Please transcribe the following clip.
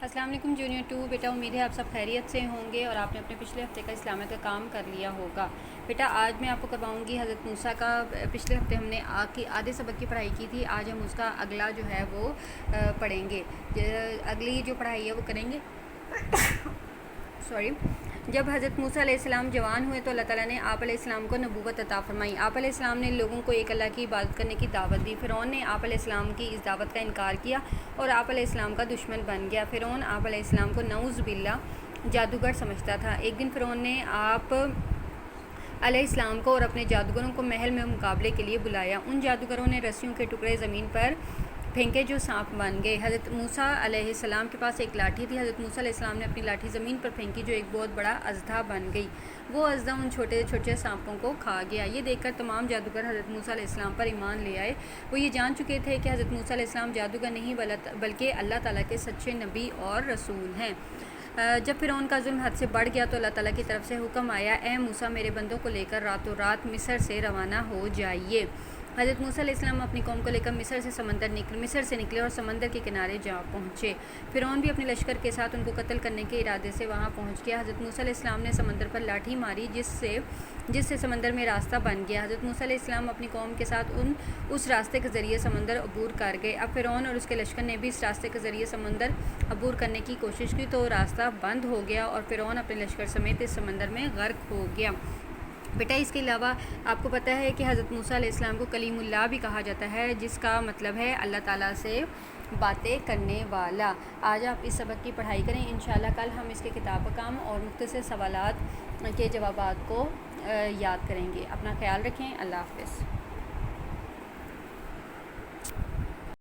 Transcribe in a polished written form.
السلام علیکم جونیئر 2 بیٹا، امید ہے آپ سب خیریت سے ہوں گے اور آپ نے اپنے پچھلے ہفتے کا اسلامیہ کا کام کر لیا ہوگا۔ بیٹا آج میں آپ کو کرواؤں گی حضرت موسیٰ کا۔ پچھلے ہفتے ہم نے آدھے سبق کی پڑھائی کی تھی، آج ہم اس کا اگلا جو ہے وہ پڑھیں گے۔ اگلی جو پڑھائی ہے وہ کریں گے جب حضرت موسیٰ علیہ السلام جوان ہوئے تو اللہ تعالیٰ نے آپ علیہ السلام کو نبوت عطا فرمائی۔ آپ علیہ السلام نے لوگوں کو ایک اللہ کی عبادت کرنے کی دعوت دی۔ فرعون نے آپ علیہ السلام کی اس دعوت کا انکار کیا اور آپ علیہ السلام کا دشمن بن گیا۔ فرعون آپ علیہ السلام کو نعوذ باللہ جادوگر سمجھتا تھا۔ ایک دن فرعون نے آپ علیہ السلام کو اور اپنے جادوگروں کو محل میں مقابلے کے لیے بلایا۔ ان جادوگروں نے رسیوں کے ٹکڑے زمین پر پھینکے جو سانپ بن گئے۔ حضرت موسیٰ علیہ السلام کے پاس ایک لاٹھی تھی۔ حضرت موسیٰ علیہ السلام نے اپنی لاٹھی زمین پر پھینکی جو ایک بہت بڑا اژدھا بن گئی۔ وہ اژدھا ان چھوٹے چھوٹے سانپوں کو کھا گیا۔ یہ دیکھ کر تمام جادوگر حضرت موسیٰ علیہ السلام پر ایمان لے آئے۔ وہ یہ جان چکے تھے کہ حضرت موسیٰ علیہ السلام جادوگر نہیں بلکہ اللہ تعالیٰ کے سچے نبی اور رسول ہیں۔ جب فرعون کا ظلم حد سے بڑھ گیا تو اللہ تعالیٰ کی طرف سے حکم آیا، اے موسیٰ میرے بندوں کو لے کر راتوں رات مصر سے روانہ ہو جائیے۔ حضرت موسیٰ علیہ السلام اپنی قوم کو لے کر مصر سے نکلے اور سمندر کے کنارے جا پہنچے۔ فرعون بھی اپنے لشکر کے ساتھ ان کو قتل کرنے کے ارادے سے وہاں پہنچ گیا۔ حضرت موسیٰ علیہ السلام نے سمندر پر لاٹھی ماری جس سے سمندر میں راستہ بن گیا۔ حضرت موسیٰ علیہ السلام اپنی قوم کے ساتھ اس راستے کے ذریعے سمندر عبور کر گئے۔ اب فرعون اور اس کے لشکر نے بھی اس راستے کے ذریعے سمندر عبور کرنے کی کوشش کی تو راستہ بند ہو گیا اور فرعون اپنے لشکر سمیت اس سمندر میں غرق ہو گیا۔ بیٹا اس کے علاوہ آپ کو پتہ ہے کہ حضرت موسیٰ علیہ السلام کو کلیم اللہ بھی کہا جاتا ہے، جس کا مطلب ہے اللہ تعالیٰ سے باتیں کرنے والا۔ آج آپ اس سبق کی پڑھائی کریں، انشاءاللہ کل ہم اس کے کتاب کام اور مختصر سوالات کے جوابات کو یاد کریں گے۔ اپنا خیال رکھیں، اللہ حافظ۔